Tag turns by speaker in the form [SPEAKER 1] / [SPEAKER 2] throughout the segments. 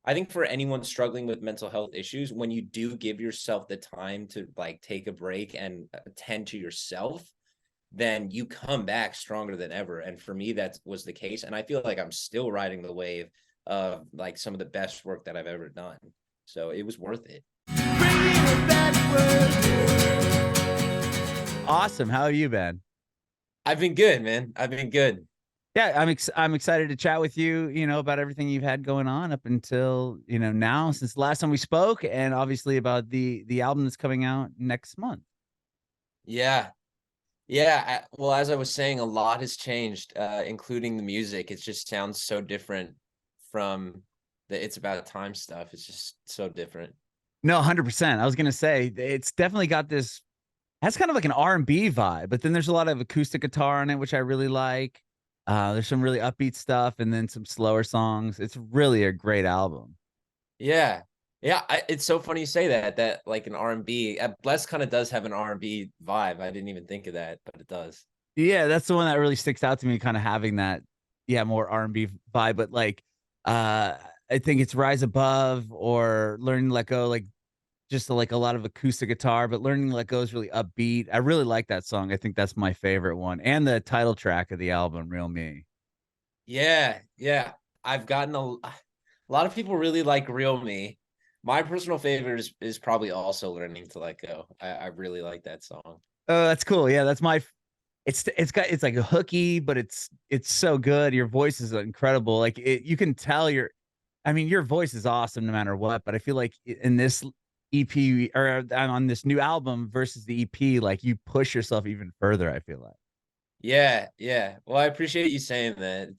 [SPEAKER 1] I think for anyone struggling with mental health issues, when you do give yourself the time to like take a break and attend to yourself, then you come back stronger than ever. And for me, that was the case. And I feel like I'm still riding the wave of like some of the best work that I've ever done. So it was worth it.
[SPEAKER 2] Awesome. How have you been?
[SPEAKER 1] I've been good, man. I've been good.
[SPEAKER 2] Yeah, I'm excited to chat with you, about everything you've had going on up until, now since the last time we spoke, and obviously about the album that's coming out next month.
[SPEAKER 1] Yeah. Yeah. Well, as I was saying, a lot has changed, including the music. It just sounds so different from the It's About Time stuff. It's just so different.
[SPEAKER 2] No, 100%. I was gonna say it's definitely got this. That's kind of like an R&B vibe, but then there's a lot of acoustic guitar on it, which I really like. There's some really upbeat stuff, and then some slower songs. It's really a great album.
[SPEAKER 1] Yeah. Yeah, it's so funny you say that like an R&B. Bless kind of does have an R&B vibe. I didn't even think of that, but it does.
[SPEAKER 2] Yeah, that's the one that really sticks out to me, kind of having that, yeah, more R&B vibe. But like, I think it's Rise Above or Learning to Let Go, like just like a lot of acoustic guitar, but Learning to Let Go is really upbeat. I really like that song. I think that's my favorite one, and the title track of the album, Real Me.
[SPEAKER 1] Yeah, yeah. I've gotten a lot of people really like Real Me. My personal favorite is probably also Learning to Let Go. I really like that song.
[SPEAKER 2] Oh, that's cool. Yeah, that's my. It's like a hooky, but it's so good. Your voice is incredible. Like you can tell I mean, your voice is awesome no matter what. But I feel like in this EP or on this new album versus the EP, like you push yourself even further. I feel like.
[SPEAKER 1] Yeah, yeah. Well, I appreciate you saying that.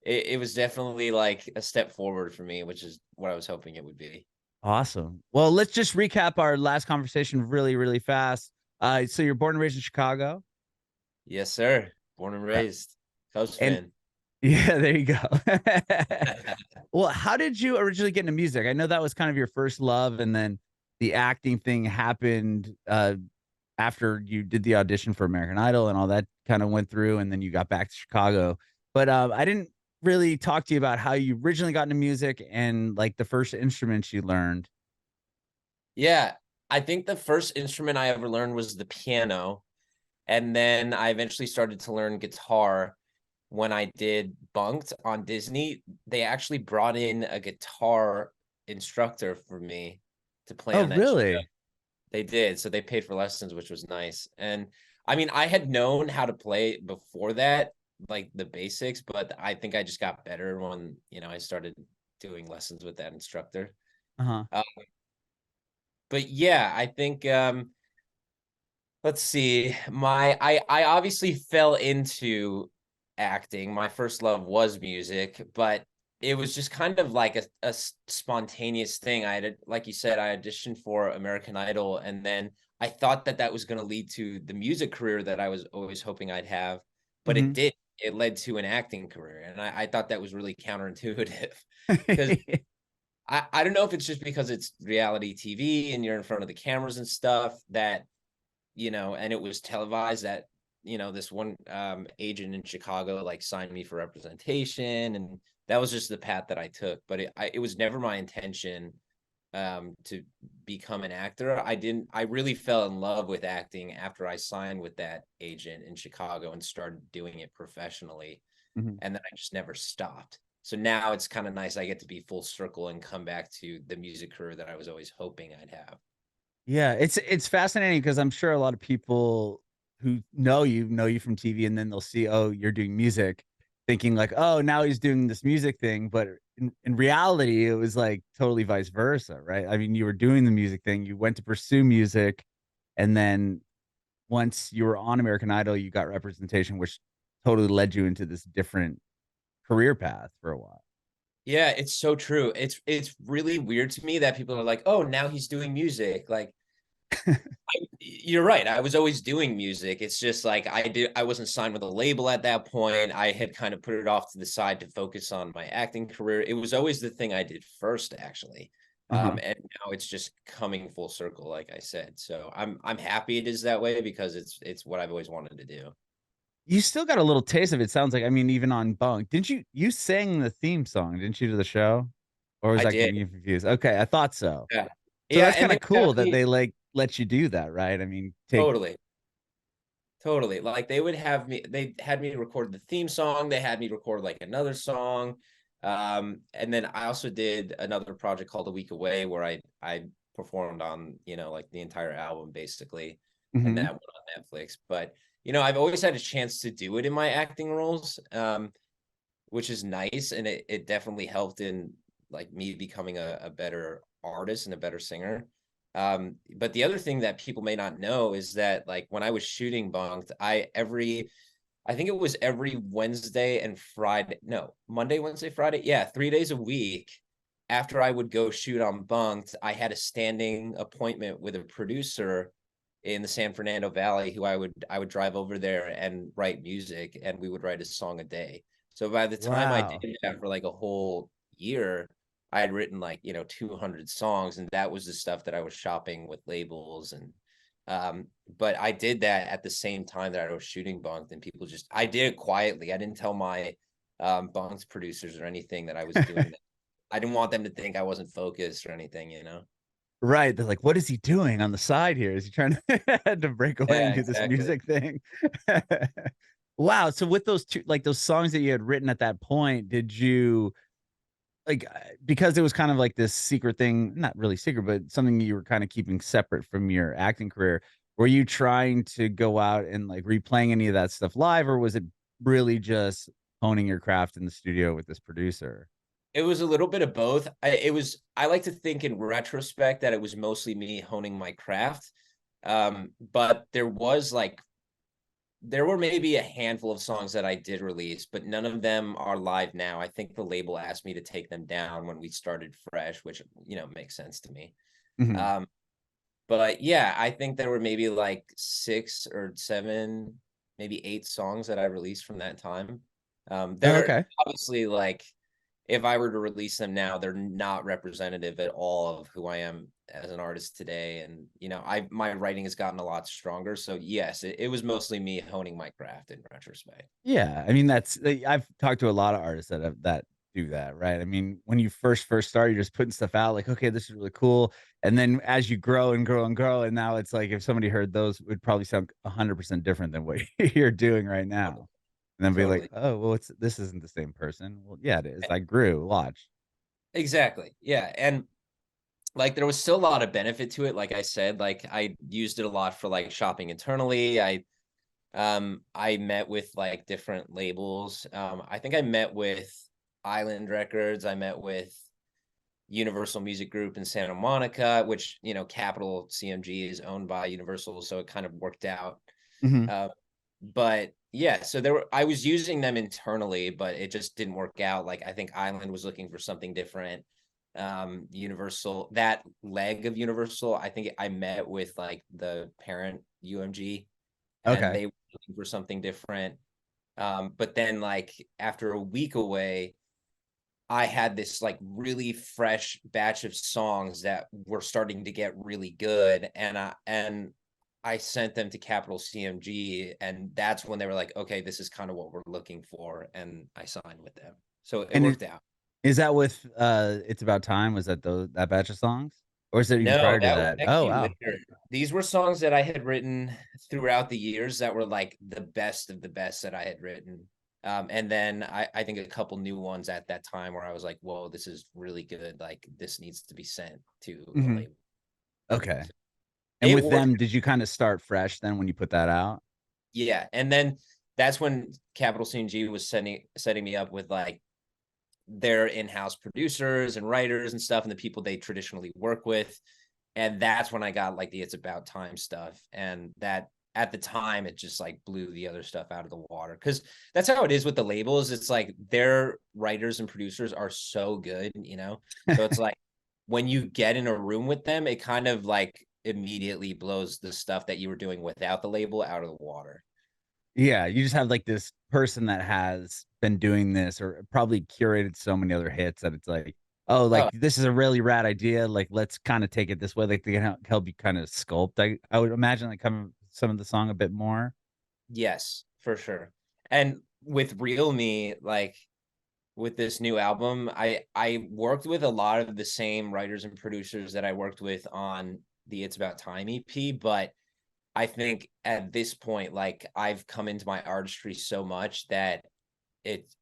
[SPEAKER 1] It was definitely like a step forward for me, which is what I was hoping it would be.
[SPEAKER 2] Awesome. Well, let's just recap our last conversation really, really fast. So you're born and raised in Chicago.
[SPEAKER 1] Yes, sir. Born and raised. Cubs
[SPEAKER 2] And
[SPEAKER 1] fan.
[SPEAKER 2] yeah, there you go. Well, how did you originally get into music? I know that was kind of your first love, and then the acting thing happened after you did the audition for American Idol and all that kind of went through, and then you got back to Chicago. But I didn't really talk to you about how you originally got into music and like the first instruments you learned.
[SPEAKER 1] Yeah, I think the first instrument I ever learned was the piano, and then I eventually started to learn guitar when I did Bunk'd on Disney. They actually brought in a guitar instructor for me to play
[SPEAKER 2] Oh,
[SPEAKER 1] on that show.
[SPEAKER 2] really?
[SPEAKER 1] They did, so they paid for lessons, which was nice. And I mean, I had known how to play before that, like the basics, but I think I just got better when, I started doing lessons with that instructor.
[SPEAKER 2] Uh-huh.
[SPEAKER 1] Uh, but yeah, I think let's see. I obviously fell into acting. My first love was music, but it was just kind of like a spontaneous thing. Like you said, I auditioned for American Idol, and then I thought that was going to lead to the music career that I was always hoping I'd have, but it
[SPEAKER 2] Hmm.
[SPEAKER 1] did. It led to an acting career, and I thought that was really counterintuitive because I don't know if it's just because it's reality TV and you're in front of the cameras and stuff that and it was televised that, this one agent in Chicago like signed me for representation, and that was just the path that I took. But it was never my intention to become an actor. I really fell in love with acting after I signed with that agent in Chicago and started doing it professionally.
[SPEAKER 2] Hmm.
[SPEAKER 1] And then I just never stopped. So now it's kind of nice. I get to be full circle and come back to the music career that I was always hoping I'd have.
[SPEAKER 2] Yeah, it's fascinating because I'm sure a lot of people who know you from TV, and then they'll see, oh, you're doing music, thinking like, oh, now he's doing this music thing. But in reality, it was like totally vice versa, right? I mean, you were doing the music thing, you went to pursue music, and then once you were on American Idol, you got representation, which totally led you into this different career path for a while.
[SPEAKER 1] Yeah, it's so true. It's really weird to me that people are like, "Oh, now he's doing music." Like, you're right. I was always doing music. It's just like I wasn't signed with a label at that point. I had kind of put it off to the side to focus on my acting career. It was always the thing I did first, actually.
[SPEAKER 2] Uh-huh.
[SPEAKER 1] And now it's just coming full circle, like I said. So I'm happy it is that way because it's what I've always wanted to do.
[SPEAKER 2] You still got a little taste of it. Sounds like, I mean, even on Bunk, didn't you sang the theme song, didn't you, to the show? Or was
[SPEAKER 1] I
[SPEAKER 2] that
[SPEAKER 1] did.
[SPEAKER 2] getting you confused? Okay, I thought so.
[SPEAKER 1] Yeah.
[SPEAKER 2] So
[SPEAKER 1] Yeah.
[SPEAKER 2] that's
[SPEAKER 1] And
[SPEAKER 2] kind
[SPEAKER 1] they
[SPEAKER 2] of
[SPEAKER 1] would have
[SPEAKER 2] cool that
[SPEAKER 1] me
[SPEAKER 2] they like let you do that, right? I mean, take
[SPEAKER 1] totally, totally. Like they would have me, they had me record the theme song. They had me record like another song. And then I also did another project called A Week Away where I performed on, like the entire album basically. And
[SPEAKER 2] Mhm.
[SPEAKER 1] that went on Netflix. But, I've always had a chance to do it in my acting roles. Which is nice. And it definitely helped in like me becoming a better artist and a better singer. But the other thing that people may not know is that like when I was shooting Bunk'd, I think it was every Wednesday and Friday, no, Monday, Wednesday, Friday. Yeah, 3 days a week. After I would go shoot on Bunk'd, I had a standing appointment with a producer in the San Fernando Valley who I would drive over there and write music, and we would write a song a day. So by the time I
[SPEAKER 2] Wow.
[SPEAKER 1] did that for like a whole year, I had written like, 200 songs, and that was the stuff that I was shopping with labels. And but I did that at the same time that I was shooting Bunk'd, and I did it quietly. I didn't tell my Bunk'd producers or anything that I was doing that. I didn't want them to think I wasn't focused or anything.
[SPEAKER 2] Right. They're like, what is he doing on the side here? Is he trying to break away and
[SPEAKER 1] Yeah,
[SPEAKER 2] do this
[SPEAKER 1] exactly.
[SPEAKER 2] music thing? Wow. So with those two, like those songs that you had written at that point, did you like because it was kind of like this secret thing, not really secret, but something you were kind of keeping separate from your acting career? Were you trying to go out and like replaying any of that stuff live, or was it really just honing your craft in the studio with this producer?
[SPEAKER 1] It was a little bit of both. I like to think in retrospect that it was mostly me honing my craft. But there were maybe a handful of songs that I did release, but none of them are live now. I think the label asked me to take them down when we started fresh, which, makes sense to me.
[SPEAKER 2] Mhm.
[SPEAKER 1] Um, but yeah, I think there were maybe like 6 or 7, maybe 8 songs that I released from that time.
[SPEAKER 2] Oh,
[SPEAKER 1] They're
[SPEAKER 2] okay.
[SPEAKER 1] obviously like, if I were to release them now, they're not representative at all of who I am as an artist today. And my writing has gotten a lot stronger. So yes, it was mostly me honing my craft in retrospect.
[SPEAKER 2] Yeah, I mean, that's I've talked to a lot of artists that do that, right? I mean, when you first start, you're just putting stuff out like, okay, this is really cool. And then as you grow and grow and grow, and now it's like if somebody heard those, it would probably sound 100% different than what you're doing right now. And then be like,
[SPEAKER 1] Totally.
[SPEAKER 2] oh, well, this isn't the same person. Well, yeah, it is. I grew. Watch.
[SPEAKER 1] Exactly. Yeah. And like there was still a lot of benefit to it. Like I said, like I used it a lot for like shopping internally. I met with like different labels. I think I met with Island Records. I met with Universal Music Group in Santa Monica, which, Capitol CMG is owned by Universal, so it kind of worked out.
[SPEAKER 2] Mhm.
[SPEAKER 1] Uh, but yeah, so I was using them internally, but it just didn't work out. Like I think Island was looking for something different. Universal, that leg of Universal, I think I met with like the parent UMG, and
[SPEAKER 2] Okay.
[SPEAKER 1] they were looking for something different. But then like after a week away, I had this like really fresh batch of songs that were starting to get really good, and I sent them to Capitol CMG, and that's when they were like, okay, this is kind of what we're looking for, and I signed with them. So it
[SPEAKER 2] And
[SPEAKER 1] worked out.
[SPEAKER 2] is that with It's About Time? Was that that batch of songs? Or is it even
[SPEAKER 1] No,
[SPEAKER 2] prior to
[SPEAKER 1] that was
[SPEAKER 2] that? Oh,
[SPEAKER 1] actually
[SPEAKER 2] wow.
[SPEAKER 1] later. These were songs that I had written throughout the years that were like the best of the best that I had written. And then I think a couple new ones at that time where I was like, whoa, this is really good. Like this needs to be sent to a
[SPEAKER 2] Mhm.
[SPEAKER 1] label.
[SPEAKER 2] Okay.
[SPEAKER 1] So
[SPEAKER 2] And
[SPEAKER 1] it
[SPEAKER 2] with
[SPEAKER 1] worked.
[SPEAKER 2] them, did you kind of start fresh then when you put that out?
[SPEAKER 1] Yeah. And then that's when Capital CNG was setting me up with like their in-house producers and writers and stuff, and the people they traditionally work with. And that's when I got like the It's About Time stuff. And that at the time it just like blew the other stuff out of the water, because that's how it is with the labels. It's like their writers and producers are so good. So it's like when you get in a room with them, it kind of like immediately blows the stuff that you were doing without the label out of the water.
[SPEAKER 2] Yeah, you just have like this person that has been doing this or probably curated so many other hits that it's like, oh, like
[SPEAKER 1] Oh,
[SPEAKER 2] this is a really rad idea. Like, let's kind of take it this way. Like, they can help you kind of sculpt. I would imagine like some of the song a bit more.
[SPEAKER 1] yes, for sure. And with Real Me, like with this new album, I worked with a lot of the same writers and producers that I worked with on the It's About Time EP, but I think at this point, like, I've come into my artistry so much that it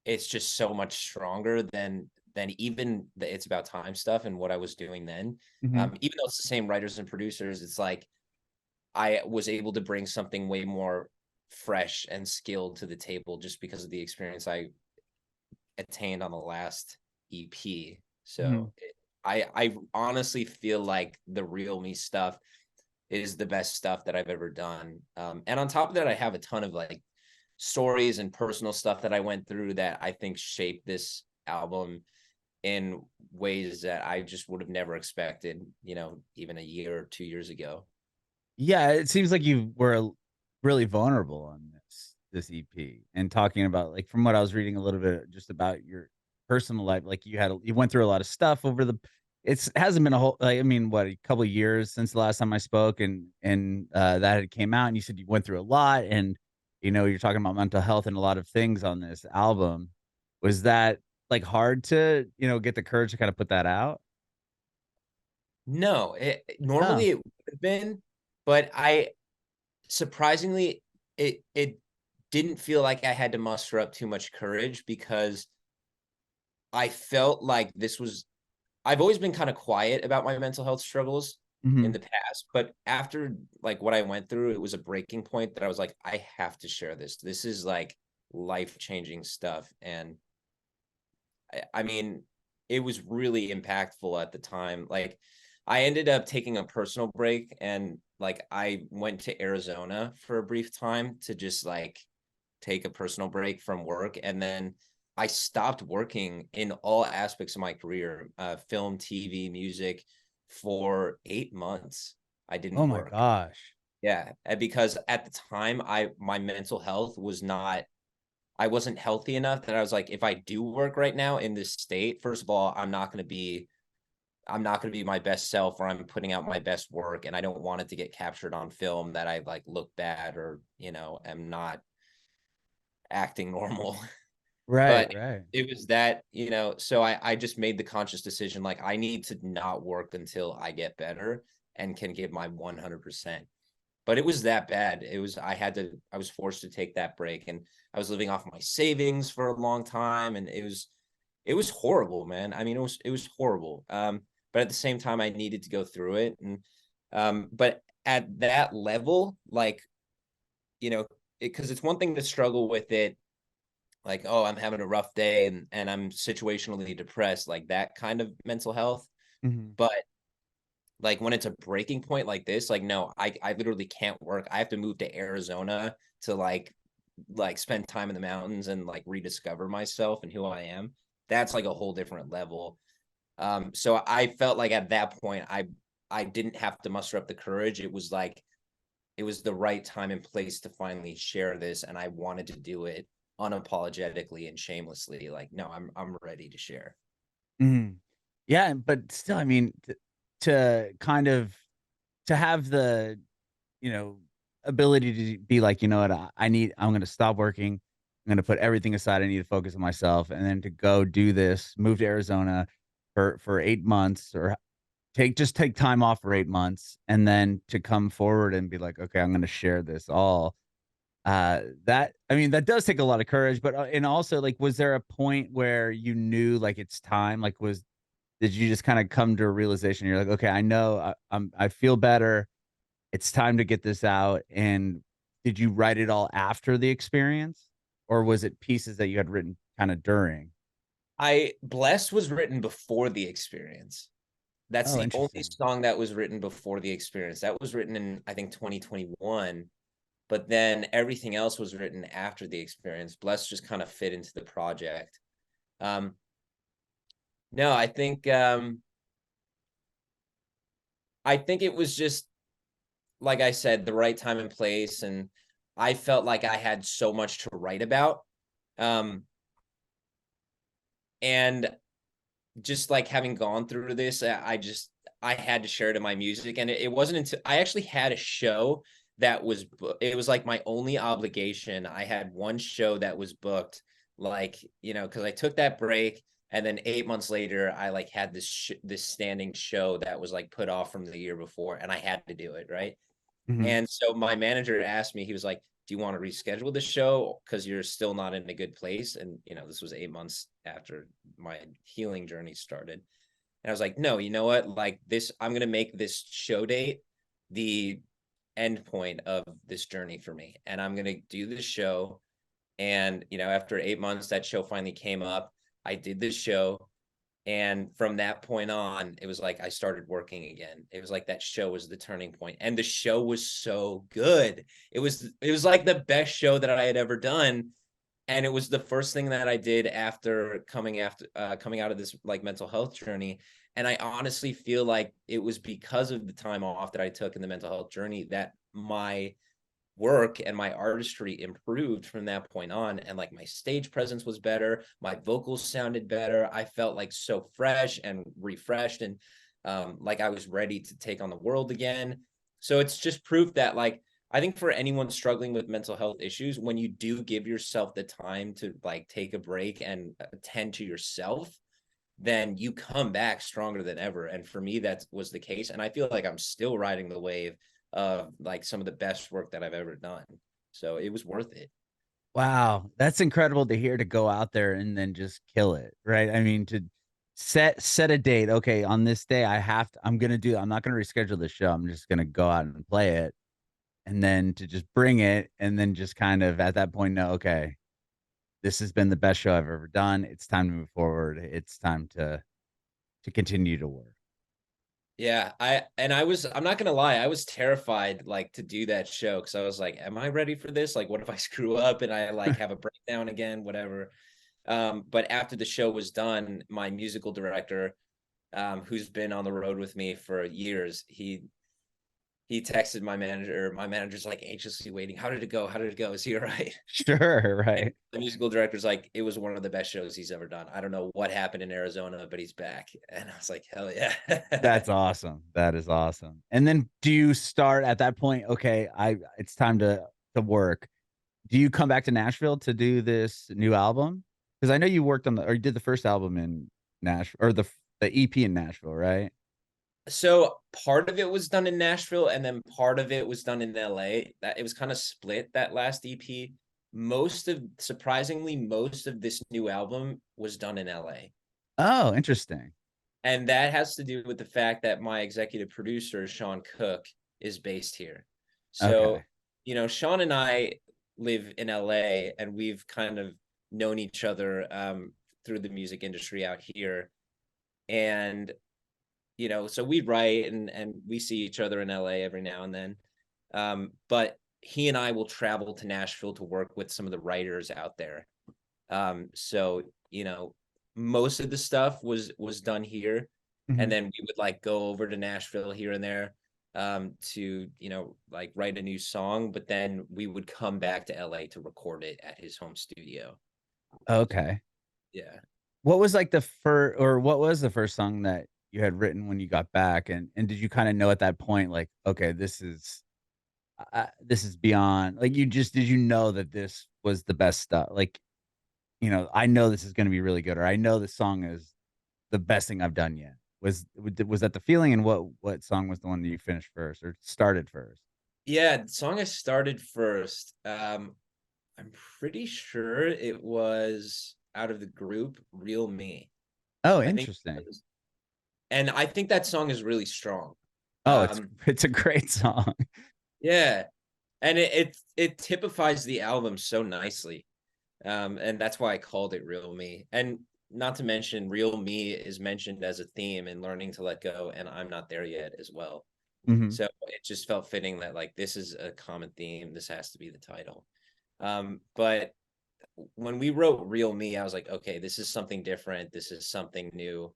[SPEAKER 1] it's just so much stronger than even the It's About Time stuff and what I was doing then.
[SPEAKER 2] Hmm.
[SPEAKER 1] Even though it's the same writers and producers, it's like I was able to bring something way more fresh and skilled to the table just because of the experience I attained on the last EP.
[SPEAKER 2] Hmm.
[SPEAKER 1] So I honestly feel like the real me stuff is the best stuff that I've ever done. And on top of that, I have a ton of like stories and personal stuff that I went through that I think shaped this album in ways that I just would have never expected, even a year or 2 years ago.
[SPEAKER 2] Yeah, it seems like you were really vulnerable on this EP, and talking about, like, from what I was reading a little bit just about your personal life, like you went through a lot of stuff over the it's hasn't been a whole, like, I mean, what, a couple of years since the last time I spoke, and that had came out, and you said you went through a lot, and you're talking about mental health and a lot of things on this album. Was that, like, hard to, get the courage to kind of put that out?
[SPEAKER 1] No,
[SPEAKER 2] Oh.
[SPEAKER 1] normally it would have been, but I surprisingly it didn't feel like I had to muster up too much courage because I felt like this was I've always been kind of quiet about my mental health struggles in
[SPEAKER 2] Mhm.
[SPEAKER 1] the past, but after like what I went through, it was a breaking point that I was like, I have to share this. This is like life-changing stuff. And I mean, it was really impactful at the time. Like, I ended up taking a personal break and like I went to Arizona for a brief time to just like take a personal break from work. And then I stopped working in all aspects of my career, film, TV, music, for 8 months. I
[SPEAKER 2] Oh
[SPEAKER 1] didn't
[SPEAKER 2] my
[SPEAKER 1] work.
[SPEAKER 2] gosh.
[SPEAKER 1] Yeah. Because at the time, my mental health was not, I wasn't healthy enough that I was like, if I do work right now in this state, first of all, I'm not going to be my best self, or I'm putting out my best work, and I don't want it to get captured on film that I like look bad, or am not acting normal.
[SPEAKER 2] Right,
[SPEAKER 1] But
[SPEAKER 2] right.
[SPEAKER 1] it was that, so I just made the conscious decision, like, I need to not work until I get better and can give my 100%. But it was that bad. I was forced to take that break, and I was living off my savings for a long time, and it was horrible, man. I mean, it was horrible. But at the same time, I needed to go through it. And but at that level, like, because it's one thing to struggle with it, like, oh, I'm having a rough day, and I'm situationally depressed, like that kind of mental health.
[SPEAKER 2] Mhm.
[SPEAKER 1] But like when it's a breaking point like this, like, no, I literally can't work. I have to move to Arizona to like spend time in the mountains and like rediscover myself and who I am. That's like a whole different level. So I felt like at that point I didn't have to muster up the courage. It was like it was the right time and place to finally share this, and I wanted to do it unapologetically and shamelessly. Like, no, I'm ready to share.
[SPEAKER 2] Mhm. Yeah, but still, I mean, to kind of to have the, you know, ability to be like, "You know what? I'm gonna stop working. I'm gonna put everything aside. I need to focus on myself." And then to go do this, move to Arizona for 8 months, or take time off for 8 months, and then to come forward and be like, "Okay, I'm gonna share this all." That, I mean, that does take a lot of courage, but, and also, like, was there a point where you knew, like, it's time? Like, did you just kinda come to a realization? You're like, "Okay, I know I feel better. It's time to get this out." And did you write it all after the experience? Or was it pieces that you had written kinda during?
[SPEAKER 1] I Blessed was written before the experience. That's
[SPEAKER 2] Oh,
[SPEAKER 1] the only
[SPEAKER 2] interesting.
[SPEAKER 1] song that was written before the experience. That was written in, I think, 2021, but then everything else was written after the experience. Blessed just kind of fit into the project. Um, no, I think it was just, like I said, the right time and place, and I felt like I had so much to write about. Um, and just like having gone through this, I had to share it in my music, and it wasn't until I actually had a show that was it was like my only obligation. I had one show that was booked like, you know, because I took that break, and then 8 months later, I like had this standing show that was like put off from the year before, and I had to do it, right?
[SPEAKER 2] Mhm.
[SPEAKER 1] And so my manager asked me, he was like, "Do you want to reschedule the show because you're still not in a good place?" And you know, this was 8 months after my healing journey started. And I was like, "No, you know what? Like this, I'm gonna make this show date the end point of this journey for me, and I'm gonna do this show." And you know, after 8 months, that show finally came up. I did this show, and from that point on, it was like I started working again. It was like that show was the turning point, and the show was so good. It was like the best show that I had ever done, and it was the first thing that I did after coming out of this like mental health journey. And I honestly feel like it was because of the time off that I took in the mental health journey that my work and my artistry improved from that point on, and like my stage presence was better, my vocals sounded better, I felt like so fresh and refreshed, and like I was ready to take on the world again. So it's just proof that like I think for anyone struggling with mental health issues, when you do give yourself the time to like take a break and attend to yourself, then you come back stronger than ever. And for me, that was the case. And I feel like I'm still riding the wave of like some of the best work that I've ever done. So it was worth it.
[SPEAKER 2] Wow, that's incredible to hear, to go out there and then just kill it, right? I mean, to set a date. Okay, on this day, I'm not gonna reschedule the show. I'm just gonna go out and play it. And then to just bring it, and then just kind of at that point know, okay, this has been the best show I've ever done. It's time to move forward. It's time to continue to work.
[SPEAKER 1] Yeah, I'm not gonna lie, I was terrified like to do that show because I was like, am I ready for this? Like, what if I screw up and I like have a breakdown again, whatever. But after the show was done, my musical director, who's been on the road with me for years, he texted my manager. My manager's like anxiously waiting. How did it go? How did it go? Is he all right?
[SPEAKER 2] Sure,
[SPEAKER 1] And
[SPEAKER 2] right.
[SPEAKER 1] the musical director's like, it was one of the best shows he's ever done. I don't know what happened in Arizona, but he's back. And I was like, hell yeah.
[SPEAKER 2] That's awesome. That is awesome. And then do you start at that point, okay, I it's time to work. Do you come back to Nashville to do this new album? Because I know you worked on the or you did the first album in Nashville, or the EP in Nashville, right?
[SPEAKER 1] So part of it was done in Nashville, and then part of it was done in LA. That it was kind of split, that last EP. Surprisingly, most of this new album was done in LA.
[SPEAKER 2] Oh, interesting.
[SPEAKER 1] And that has to do with the fact that my executive producer, Sean Cook, is based here.
[SPEAKER 2] Okay.
[SPEAKER 1] So, you know, Sean and I live in LA, and we've kind of known each other through the music industry out here. And, you know, so we write and we see each other in LA every now and then. But he and I will travel to Nashville to work with some of the writers out there. So, you know, most of the stuff was done here, and
[SPEAKER 2] Mhm.
[SPEAKER 1] then we would like go over to Nashville here and there to, you know, like write a new song, but then we would come back to LA to record it at his home studio.
[SPEAKER 2] Okay.
[SPEAKER 1] Yeah.
[SPEAKER 2] What was like the first, or what was the first song that you had written when you got back? And did you kind of know at that point, like, okay, this is beyond, like, did you know that this was the best stuff? Like, I know this is going to be really good, or I know this song is the best thing I've done yet. Was that the feeling? And what song was the one that you finished first or started first?
[SPEAKER 1] Yeah, the song I started first. I'm pretty sure it was out of the group Real Me.
[SPEAKER 2] Oh,
[SPEAKER 1] I think,
[SPEAKER 2] interesting.
[SPEAKER 1] and I think that song is really strong.
[SPEAKER 2] Oh, it's
[SPEAKER 1] Um,
[SPEAKER 2] it's a great song.
[SPEAKER 1] yeah, and it typifies the album so nicely. And that's why I called it Real Me. And not to mention, Real Me is mentioned as a theme in Learning to Let Go, and I'm not there yet as well.
[SPEAKER 2] Mhm.
[SPEAKER 1] So it just felt fitting that like this is a common theme. This has to be the title. But when we wrote Real Me, I was like, okay, this is something different. This is something new,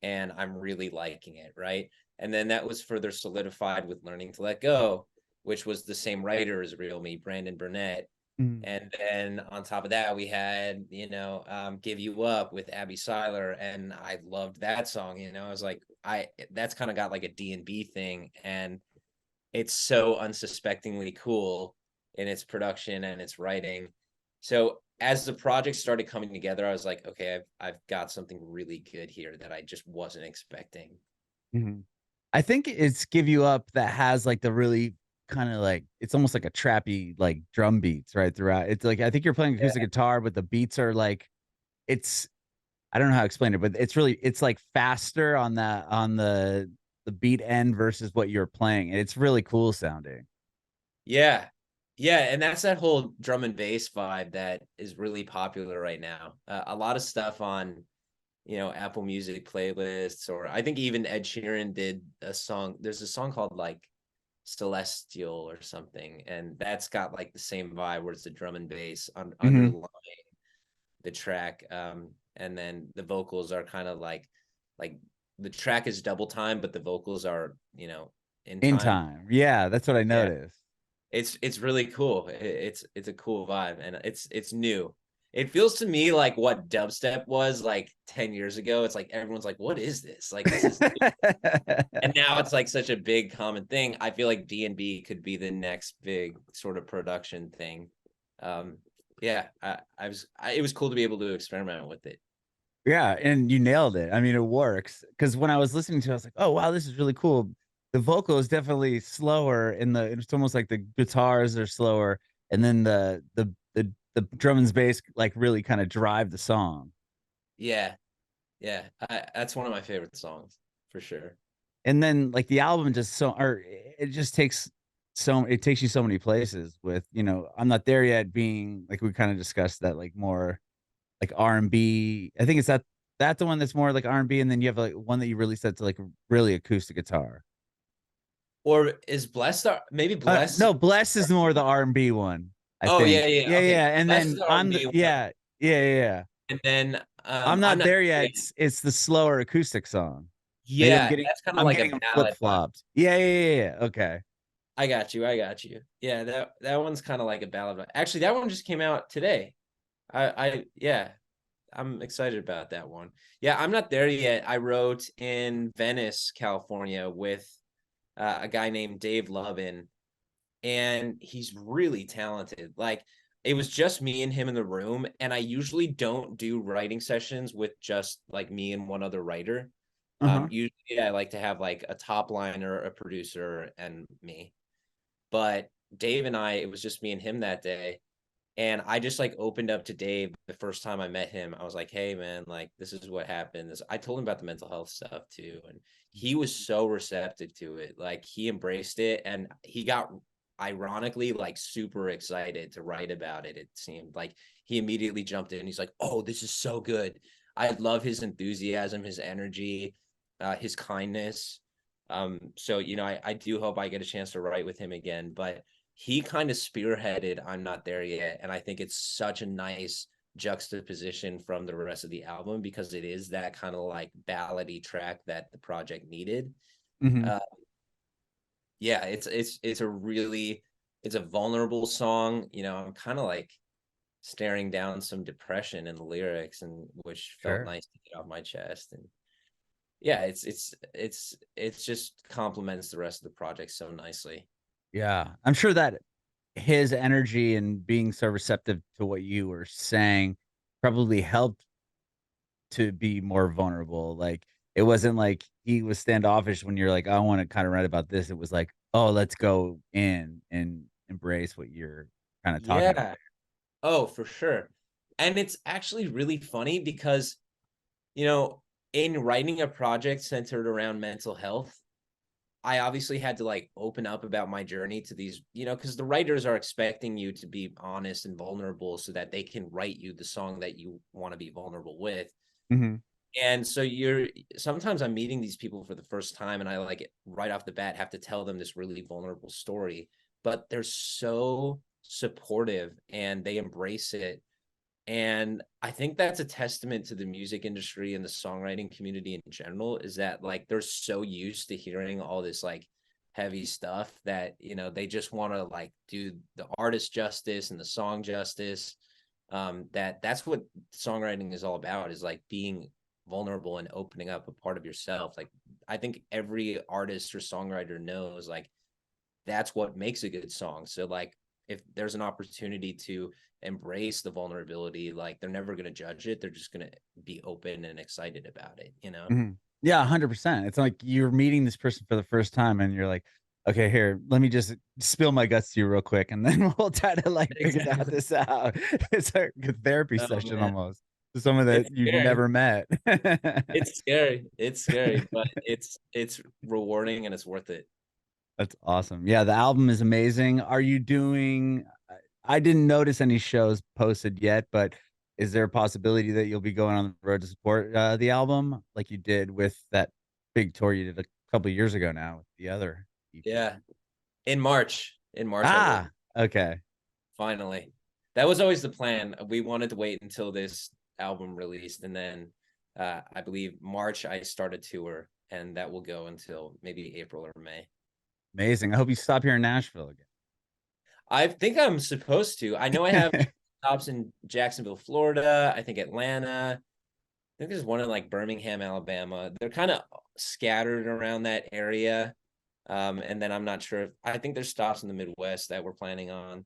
[SPEAKER 1] and I'm really liking it, right? And then that was further solidified with Learning to Let Go, which was the same writer as Real Me, Brandon Burnett.
[SPEAKER 2] Mhm.
[SPEAKER 1] And then on top of that, we had, you know, Give You Up with Abby Seiler. And I loved that song. You know, I was like, that's kind of got like a D&B thing. And it's so unsuspectingly cool in its production and its writing. So as the project started coming together, I was like, okay, I've got something really good here that I just wasn't expecting.
[SPEAKER 2] Mhm. I think it's Give You Up that has like the really kind of like it's almost like a trappy like drum beats right throughout. It's like I think you're playing acoustic guitar, but the beats are like it's I don't know how to explain it, but it's like faster on the beat end versus what you're playing. And it's really cool sounding.
[SPEAKER 1] Yeah. Yeah, and that's that whole drum and bass vibe that is really popular right now. A lot of stuff on, Apple Music playlists, or I think even Ed Sheeran did a song. There's a song called like Celestial or something, and that's got like the same vibe where it's the drum and bass
[SPEAKER 2] Mhm.
[SPEAKER 1] underlying the track. And then the vocals are kind of like the track is double time, but the vocals are, in
[SPEAKER 2] In
[SPEAKER 1] time.
[SPEAKER 2] time. Yeah, that's what I
[SPEAKER 1] Yeah.
[SPEAKER 2] noticed.
[SPEAKER 1] It's really cool. It's a cool vibe, and it's new. It feels to me like what dubstep was like 10 years ago. It's like everyone's like, what is this? Like this is new. And now it's like such a big common thing. I feel like D&B could be the next big sort of production thing. Um, yeah, it was cool to be able to experiment with it.
[SPEAKER 2] Yeah, and you nailed it. I mean, it works because when I was listening to it, I was like, "Oh, wow, this is really cool." The vocal is definitely slower in the it's almost like the guitars are slower, and then the drum and bass like really kind of drive the song.
[SPEAKER 1] Yeah, yeah, that's one of my favorite songs for sure.
[SPEAKER 2] And then like the album just so or it just takes it takes you so many places with, I'm Not There Yet being like we kind of discussed that like more like R&B. I think it's that the one that's more like R&B, and then you have like one that you really set to like really acoustic guitar.
[SPEAKER 1] Or is Blessed maybe Blessed?
[SPEAKER 2] No, Bless is more the R&B one, I
[SPEAKER 1] Oh
[SPEAKER 2] think.
[SPEAKER 1] yeah, yeah.
[SPEAKER 2] Yeah,
[SPEAKER 1] Okay,
[SPEAKER 2] yeah. And
[SPEAKER 1] Blessed is
[SPEAKER 2] then
[SPEAKER 1] the
[SPEAKER 2] I'm
[SPEAKER 1] R&B
[SPEAKER 2] the
[SPEAKER 1] one,
[SPEAKER 2] yeah.
[SPEAKER 1] and then
[SPEAKER 2] I'm
[SPEAKER 1] I'm
[SPEAKER 2] Not
[SPEAKER 1] not
[SPEAKER 2] There
[SPEAKER 1] there
[SPEAKER 2] Yet.
[SPEAKER 1] yet.
[SPEAKER 2] It's the slower acoustic song. Maybe
[SPEAKER 1] Yeah, that's kind of
[SPEAKER 2] I'm
[SPEAKER 1] like a
[SPEAKER 2] getting them flip
[SPEAKER 1] ballad vibe.
[SPEAKER 2] flopped. Yeah. Okay.
[SPEAKER 1] I got you. I got you. Yeah, that one's kind of like a ballad vibe. Actually, that one just came out today. Yeah, I'm excited about that one. Yeah, I'm not there yet. I wrote in Venice, California, with a guy named Dave Lovin, and he's really talented. Like it was just me and him in the room, and I usually don't do writing sessions with just like me and one other writer.
[SPEAKER 2] Uh-huh.
[SPEAKER 1] Usually I like to have like a top liner, a producer, and me. But Dave and it was just me and him that day. And I just like opened up to Dave the first time I met him. I was like, hey man, like this is what happened. I told him about the mental health stuff too. And he was so receptive to it. Like he embraced it, and he got ironically like super excited to write about it. It seemed like he immediately jumped in. He's like, oh, this is so good. I love his enthusiasm, his energy, his kindness. So I do hope I get a chance to write with him again. But he kind of spearheaded I'm Not There Yet, and I think it's such a nice juxtaposition from the rest of the album because it is that kind of like ballady track that the project needed.
[SPEAKER 2] Hmm.
[SPEAKER 1] uh, yeah, it's a vulnerable song. I'm kind of like staring down some depression in the lyrics, and which felt
[SPEAKER 2] Sure.
[SPEAKER 1] nice to get off my chest. And yeah, it's just complements the rest of the project so nicely.
[SPEAKER 2] Yeah. I'm sure that his energy and being so receptive to what you were saying probably helped to be more vulnerable. Like it wasn't like he was standoffish when you're like, I want to kind of write about this. It was like, oh, let's go in and embrace what you're kind of talking about.
[SPEAKER 1] Yeah. Oh, for sure. And it's actually really funny because, you know, in writing a project centered around mental health, I obviously had to like open up about my journey to these, because the writers are expecting you to be honest and vulnerable so that they can write you the song that you want to be vulnerable with.
[SPEAKER 2] Hmm.
[SPEAKER 1] And so sometimes I'm meeting these people for the first time, and I like right off the bat have to tell them this really vulnerable story, but they're so supportive and they embrace it. And I think that's a testament to the music industry and the songwriting community in general, is that like they're so used to hearing all this like heavy stuff that, they just want to like do the artist justice and the song justice. That's what songwriting is all about, is like being vulnerable and opening up a part of yourself. Like I think every artist or songwriter knows like that's what makes a good song. So like if there's an opportunity to embrace the vulnerability, like they're never going to judge it. They're just going to be open and excited about it, you know?
[SPEAKER 2] Mhm. Yeah, 100%. It's like you're meeting this person for the first time and you're like, okay, here, let me just spill my guts to you real quick, and then we'll try to like figure
[SPEAKER 1] Exactly.
[SPEAKER 2] this out. It's like a therapy
[SPEAKER 1] Oh
[SPEAKER 2] session
[SPEAKER 1] man,
[SPEAKER 2] almost to someone that
[SPEAKER 1] it's
[SPEAKER 2] you've
[SPEAKER 1] scary.
[SPEAKER 2] never met.
[SPEAKER 1] It's scary. It's scary, but it's rewarding and it's worth it.
[SPEAKER 2] That's awesome. Yeah, the album is amazing. Are you doing I didn't notice any shows posted yet, but is there a possibility that you'll be going on the road to support the album like you did with that big tour you did a couple years ago now with the other EP?
[SPEAKER 1] Yeah. In March. In March I will.
[SPEAKER 2] Ah, okay.
[SPEAKER 1] Finally. That was always the plan. We wanted to wait until this album released, and then I believe March I start a tour, and that will go until maybe April or May.
[SPEAKER 2] Amazing. I hope you stop here in Nashville
[SPEAKER 1] I think I'm supposed to. I know I have
[SPEAKER 2] again.
[SPEAKER 1] stops in Jacksonville, Florida. I think Atlanta. I think there's one in like Birmingham, Alabama. They're kind of scattered around that area. And then I'm not sure if I think there's stops in the Midwest that we're planning on.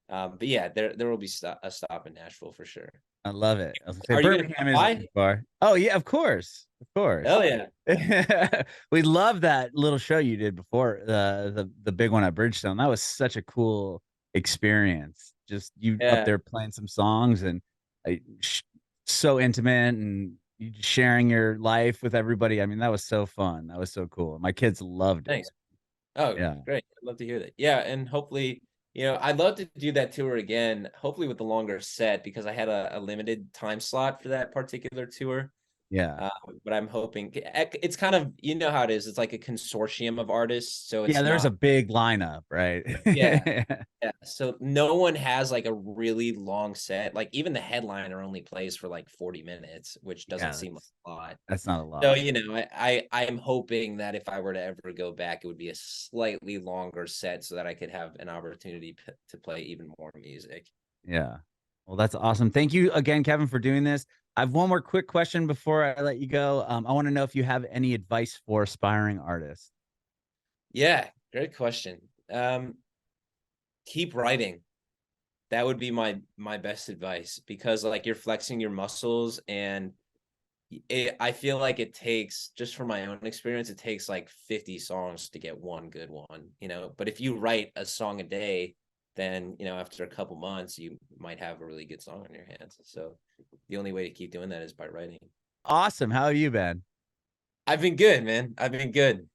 [SPEAKER 1] But yeah, there will be a stop in Nashville for sure.
[SPEAKER 2] I love it. I was gonna say
[SPEAKER 1] Are you gonna
[SPEAKER 2] Birmingham
[SPEAKER 1] stop
[SPEAKER 2] isn't
[SPEAKER 1] by?
[SPEAKER 2] too far. Oh yeah, of course. Of course.
[SPEAKER 1] Hell yeah.
[SPEAKER 2] We love that little show you did before the big one at Bridgestone. That was such a cool experience. Just you up
[SPEAKER 1] Yeah.
[SPEAKER 2] there playing some songs and uh, so intimate and you just sharing your life with everybody. I mean, that was so fun. That was so cool. My kids loved it.
[SPEAKER 1] Thanks. Oh,
[SPEAKER 2] Yeah.
[SPEAKER 1] great. I'd love to hear that. Yeah, and hopefully, I'd love to do that tour again, hopefully with a longer set because I had a limited time slot for that particular tour.
[SPEAKER 2] Yeah.
[SPEAKER 1] Uh, but I'm hoping it's kind of, you know how it is. It's like a consortium of artists. So
[SPEAKER 2] Yeah,
[SPEAKER 1] it's
[SPEAKER 2] there's a
[SPEAKER 1] not,
[SPEAKER 2] big lineup, right?
[SPEAKER 1] yeah, yeah. So no one has like a really long set. Like even the headliner only plays for like 40 minutes, which doesn't
[SPEAKER 2] Yeah,
[SPEAKER 1] seem like a lot.
[SPEAKER 2] that's not a
[SPEAKER 1] So,
[SPEAKER 2] lot.
[SPEAKER 1] I'm hoping that if I were to ever go back, it would be a slightly longer set so that I could have an opportunity to play even more music.
[SPEAKER 2] Yeah. Well, that's awesome. Thank you again, Kevin, for doing this. I have one more quick question before I let you go. I want to know if you have any advice for aspiring artists.
[SPEAKER 1] Yeah, great question. Keep writing. That would be my best advice because like you're flexing your muscles and I feel like it takes, just from my own experience, it takes like 50 songs to get one good one. But if you write a song a day, then, after a couple months, you might have a really good song on your hands. So the only way to keep doing that is by writing.
[SPEAKER 2] Awesome. How have you been?
[SPEAKER 1] I've been good, man. I've been good.